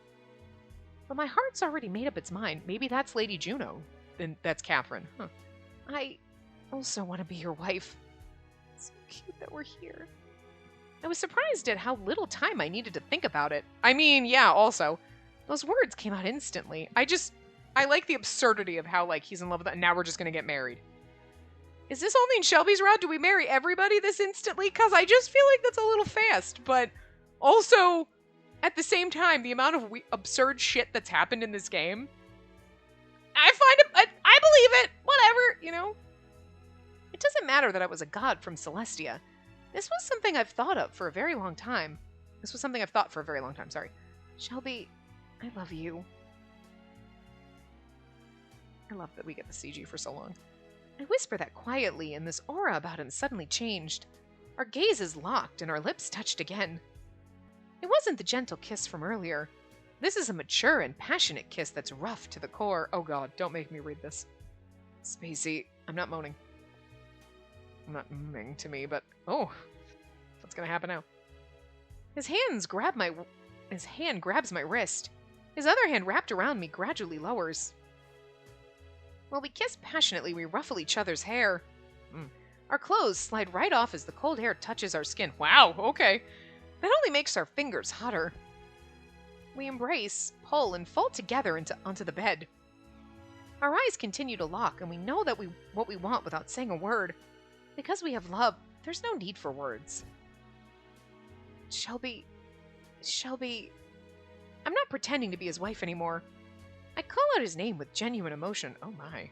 But my heart's already made up its mind. Maybe that's Lady Juno. Then that's Catherine. Huh. I also want to be your wife. It's so cute that we're here. I was surprised at how little time I needed to think about it. I mean, yeah, also. Those words came out instantly. I like the absurdity of how, like, he's in love with that, and now we're just gonna get married. Is this only in Shelby's route? Do we marry everybody this instantly? Because I just feel like that's a little fast. But also, at the same time, the amount of absurd shit that's happened in this game, I find it, I believe it. Whatever, It doesn't matter that I was a god from Celestia. This was something I've thought of for a very long time. Sorry. Shelby, I love you. I love that we get the CG for so long. I whisper that quietly, and this aura about him suddenly changed. Our gazes locked, and our lips touched again. It wasn't the gentle kiss from earlier. This is a mature and passionate kiss that's rough to the core. Oh god, don't make me read this. Spacey, I'm not moaning. I'm not moaning to me, but oh, what's gonna happen now? His hand grabs my wrist. His other hand wrapped around me gradually lowers. While we kiss passionately, we ruffle each other's hair. Our clothes slide right off as the cold air touches our skin. Wow, okay. That only makes our fingers hotter. We embrace, pull, and fold together onto the bed. Our eyes continue to lock, and we know that what we want without saying a word. Because we have love, there's no need for words. Shelby... I'm not pretending to be his wife anymore. I call out his name with genuine emotion. Oh my.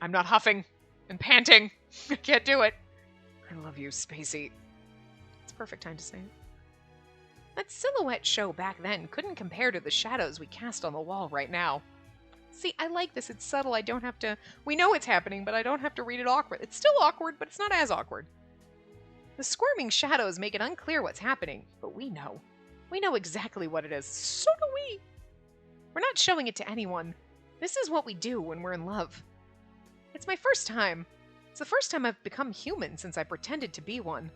I'm not huffing and panting. I can't do it. I love you, Spacey. It's a perfect time to say it. That silhouette show back then couldn't compare to the shadows we cast on the wall right now. See, I like this. It's subtle. I don't have to... We know it's happening, but I don't have to read it awkward. It's still awkward, but it's not as awkward. The squirming shadows make it unclear what's happening, but we know. We know exactly what it is. So do we. We're not showing it to anyone. This is what we do when we're in love. It's my first time. It's the first time I've become human since I pretended to be one.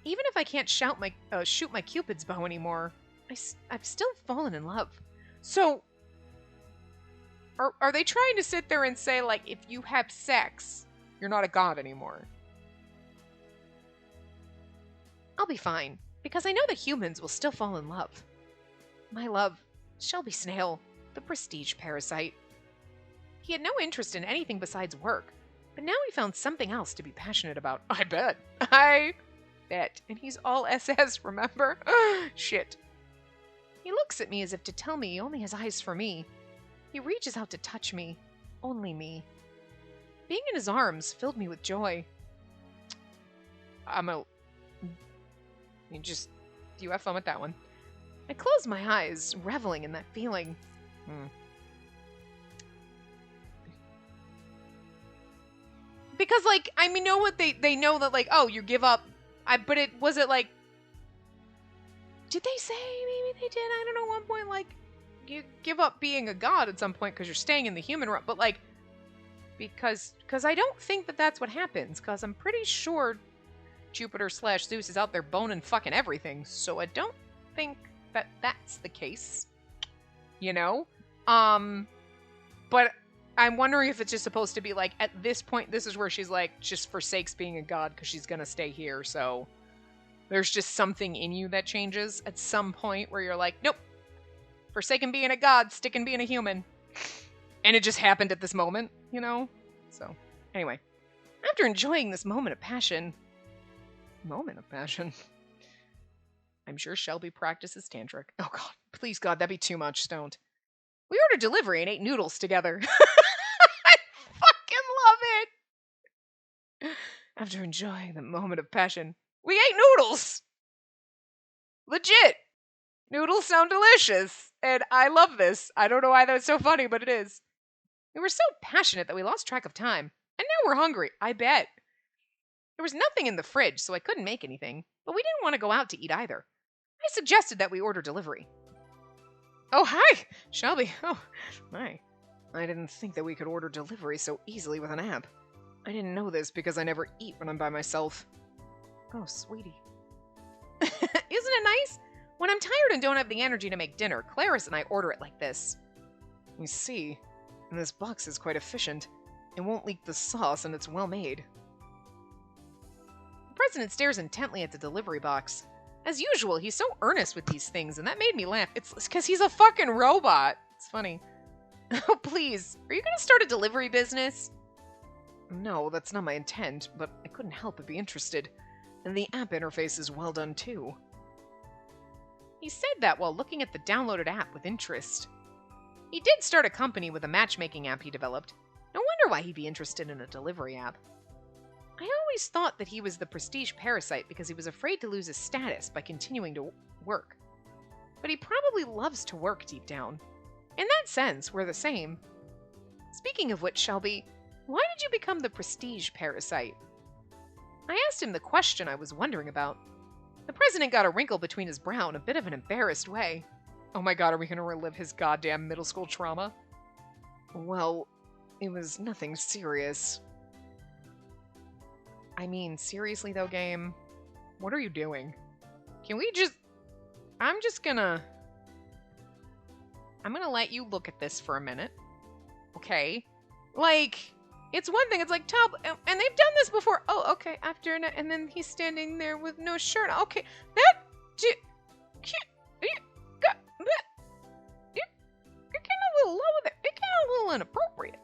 Even if I can't shoot my Cupid's bow anymore, I've still fallen in love. So, are they trying to sit there and say, like, if you have sex, you're not a god anymore? I'll be fine, because I know the humans will still fall in love. My love, Shelby Snail, the prestige parasite. He had no interest in anything besides work, but now he found something else to be passionate about. I bet. And he's all SS, remember? Shit. He looks at me as if to tell me he only has eyes for me. He reaches out to touch me. Only me. Being in his arms filled me with joy. You have fun with that one. I closed my eyes, reveling in that feeling. Because, like, I mean, know what they know that, like, oh, you give up. But was it like, did they say maybe they did? I don't know. One point, like, you give up being a god at some point because you're staying in the human realm. But, like, because I don't think that that's what happens. Because I'm pretty sure Jupiter/Zeus is out there boning fucking everything. So I don't think that that's the case. You know? But I'm wondering if it's just supposed to be like, at this point, this is where she's like, just forsakes being a god because she's gonna stay here, so there's just something in you that changes at some point where you're like, nope, forsaken being a god, sticking being a human. And it just happened at this moment, you know? So, anyway. After enjoying this moment of passion, I'm sure Shelby practices tantric. Oh god, please god, that'd be too much, don't. We ordered delivery and ate noodles together. I fucking love it! After enjoying the moment of passion, we ate noodles! Legit! Noodles sound delicious, and I love this. I don't know why that's so funny, but it is. We were so passionate that we lost track of time, and now we're hungry, I bet. There was nothing in the fridge, so I couldn't make anything, but we didn't want to go out to eat either. I suggested that we order delivery. Oh, hi, Shelby. Oh, hi. I didn't think that we could order delivery so easily with an app. I didn't know this because I never eat when I'm by myself. Oh, sweetie. Isn't it nice? When I'm tired and don't have the energy to make dinner, Clarice and I order it like this. You see, this box is quite efficient. It won't leak the sauce and it's well made. The president stares intently at the delivery box. As usual, he's so earnest with these things, and that made me laugh. It's because he's a fucking robot. It's funny. Oh, please. Are you going to start a delivery business? No, that's not my intent, but I couldn't help but be interested. And the app interface is well done, too. He said that while looking at the downloaded app with interest. He did start a company with a matchmaking app he developed. No wonder why he'd be interested in a delivery app. I always thought that he was the prestige parasite because he was afraid to lose his status by continuing to work. But he probably loves to work deep down. In that sense, we're the same. Speaking of which, Shelby, why did you become the prestige parasite? I asked him the question I was wondering about. The president got a wrinkle between his brow in a bit of an embarrassed way. Oh my god, are we going to relive his goddamn middle school trauma? Well, it was nothing serious. I mean, seriously though, game, what are you doing? Can we just... I'm just gonna... I'm gonna let you look at this for a minute. Okay? Like, it's one thing, it's like top, and they've done this before. Oh, okay, after, and then he's standing there with no shirt. Okay, that, you're getting a little low there. It's getting a little inappropriate.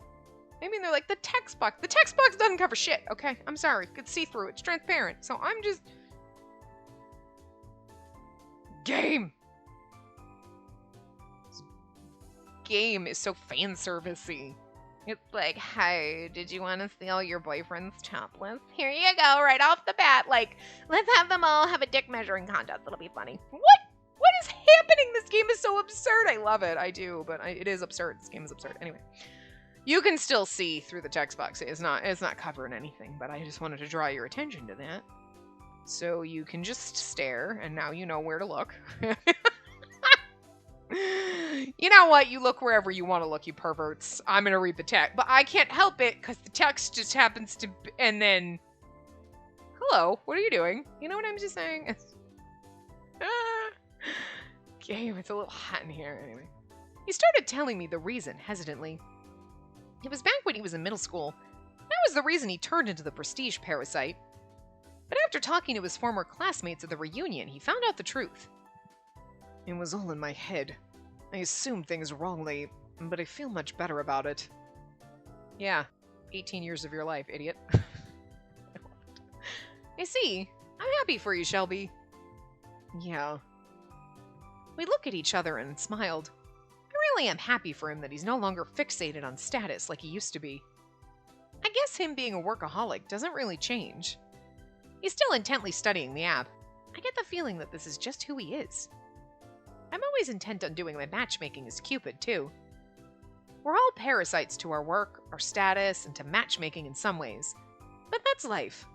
I mean, they're like, the text box. The text box doesn't cover shit, okay? I'm sorry. It's see-through. It's transparent. So I'm just... Game! This game is so fan servicey. It's like, hi, did you want to see all your boyfriend's topless? Here you go, right off the bat. Like, let's have them all have a dick measuring contest. It'll be funny. What is happening? This game is so absurd. I love it. I do, but it is absurd. This game is absurd. Anyway. You can still see through the text box. It's not covering anything, but I just wanted to draw your attention to that. So you can just stare, and now you know where to look. You know what? You look wherever you want to look, you perverts. I'm going to read the text, but I can't help it because the text just happens to... And then... Hello, what are you doing? You know what I'm just saying? Game, it's a little hot in here. Anyway. He started telling me the reason, hesitantly. It was back when he was in middle school. That was the reason he turned into the prestige parasite. But after talking to his former classmates at the reunion, he found out the truth. It was all in my head. I assumed things wrongly, but I feel much better about it. Yeah, 18 years of your life, idiot. I see. I'm happy for you, Shelby. Yeah. We looked at each other and smiled. I really am happy for him that he's no longer fixated on status like he used to be. I guess him being a workaholic doesn't really change. He's still intently studying the app. I get the feeling that this is just who he is. I'm always intent on doing my matchmaking as Cupid, too. We're all parasites to our work, our status, and to matchmaking in some ways. But that's life.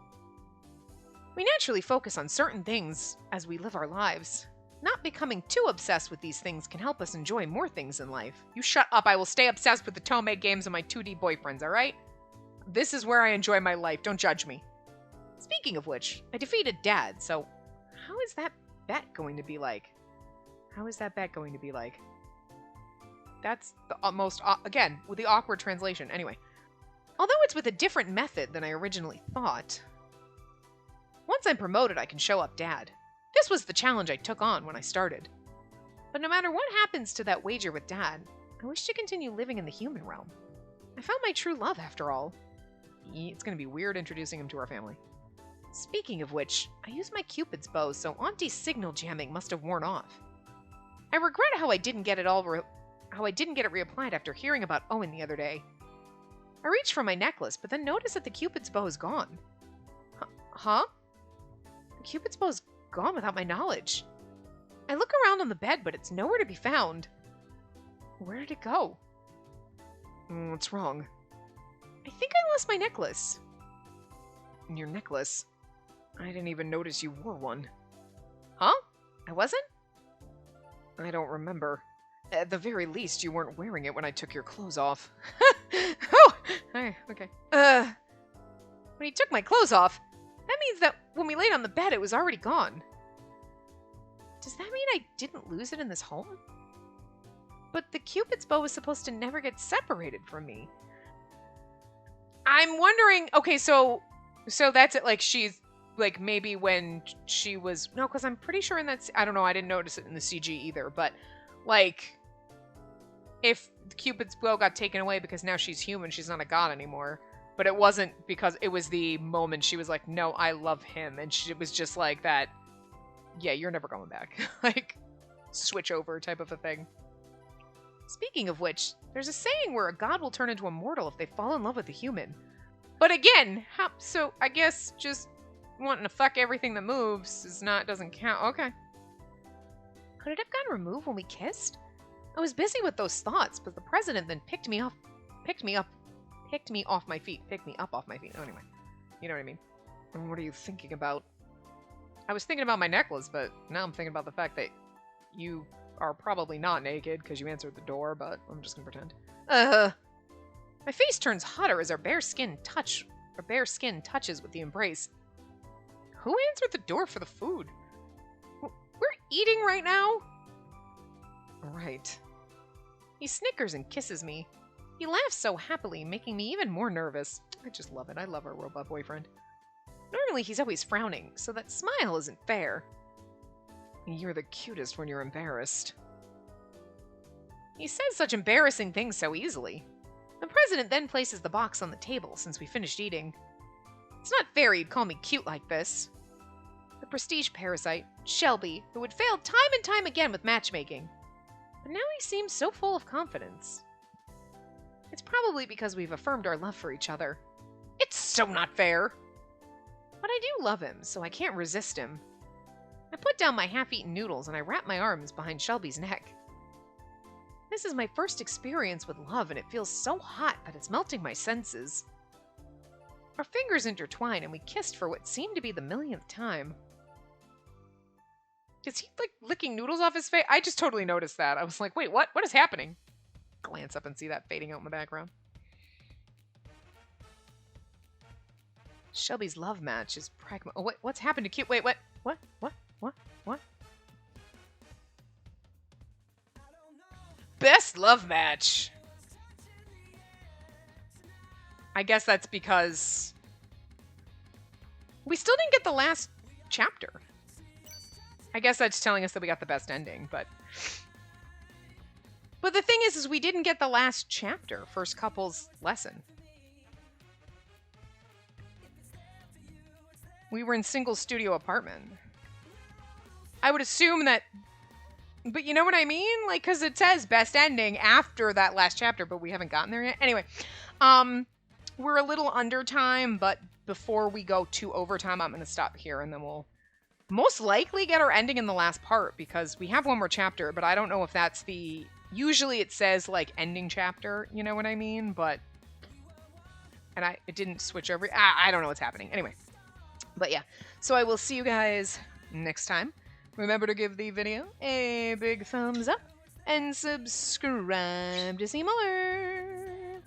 We naturally focus on certain things as we live our lives. Not becoming too obsessed with these things can help us enjoy more things in life. You shut up, I will stay obsessed with the Tomei games and my 2D boyfriends, alright? This is where I enjoy my life, don't judge me. Speaking of which, I defeated Dad, so how is that bet going to be like? How is that bet going to be like? That's the most, again, with the awkward translation. Anyway, although it's with a different method than I originally thought. Once I'm promoted, I can show up Dad. This was the challenge I took on when I started. But no matter what happens to that wager with Dad, I wish to continue living in the human realm. I found my true love after all. It's going to be weird introducing him to our family. Speaking of which, I used my Cupid's bow, so Auntie's signal jamming must have worn off. I regret how I didn't get it reapplied after hearing about Owen the other day. I reached for my necklace, but then noticed that the Cupid's bow is gone. Huh? The Cupid's bow is gone without my knowledge. I look around on the bed, but it's nowhere to be found. Where did it go? What's wrong? I think I lost my necklace. Your necklace? I didn't even notice you wore one. Huh? I wasn't? I don't remember. At the very least, you weren't wearing it when I took your clothes off. Oh! Okay. When he took my clothes off, that means that when we laid on the bed, it was already gone. Does that mean I didn't lose it in this home? But the Cupid's bow was supposed to never get separated from me. I'm wondering, okay, so that's it, like, she's, like, maybe when she was, no, because I'm pretty sure in that, I don't know, I didn't notice it in the CG either, but, like, if Cupid's bow got taken away because now she's human, she's not a god anymore, but it wasn't because it was the moment she was like, no, I love him, and it was just like that, yeah, you're never going back, like, switch over type of a thing. Speaking of which, there's a saying where a god will turn into a mortal if they fall in love with a human. But again, so I guess just wanting to fuck everything that moves doesn't count. Okay. Could it have gotten removed when we kissed? I was busy with those thoughts, but the president then picked me off my feet. Oh, anyway. You know what I mean? And what are you thinking about? I was thinking about my necklace, but now I'm thinking about the fact that you are probably not naked because you answered the door, but I'm just gonna pretend. My face turns hotter as our bare skin touches with the embrace. Who answered the door for the food? We're eating right now? Right. He snickers and kisses me. He laughs so happily, making me even more nervous. I just love it. I love our robot boyfriend. Normally he's always frowning, so that smile isn't fair. You're the cutest when you're embarrassed. He says such embarrassing things so easily. The president then places the box on the table since we finished eating. It's not fair he'd call me cute like this. The prestige parasite, Shelby, who had failed time and time again with matchmaking. But now he seems so full of confidence. It's probably because we've affirmed our love for each other. It's so not fair! But I do love him, so I can't resist him. I put down my half-eaten noodles and I wrap my arms behind Shelby's neck. This is my first experience with love and it feels so hot that it's melting my senses. Our fingers intertwine and we kissed for what seemed to be the millionth time. Is he, like, licking noodles off his face? I just totally noticed that. I was like, wait, what? What is happening? Glance up and see that fading out in the background. Shelby's love match is pragma. Oh, wait, what's happened to Cupid? Wait, what? What? Best love match. I guess that's because we still didn't get the last chapter. I guess that's telling us that we got the best ending, but the thing is we didn't get the last chapter, first couple's lesson. We were in single studio apartment. I would assume that, but you know what I mean? Like, because it says best ending after that last chapter, but we haven't gotten there yet. Anyway, we're a little under time, but before we go to overtime, I'm going to stop here and then we'll most likely get our ending in the last part because we have one more chapter, but I don't know if that's the... Usually it says, like, ending chapter, you know what I mean? But... And it didn't switch over. I don't know what's happening. Anyway. But yeah. So I will see you guys next time. Remember to give the video a big thumbs up and subscribe to see more.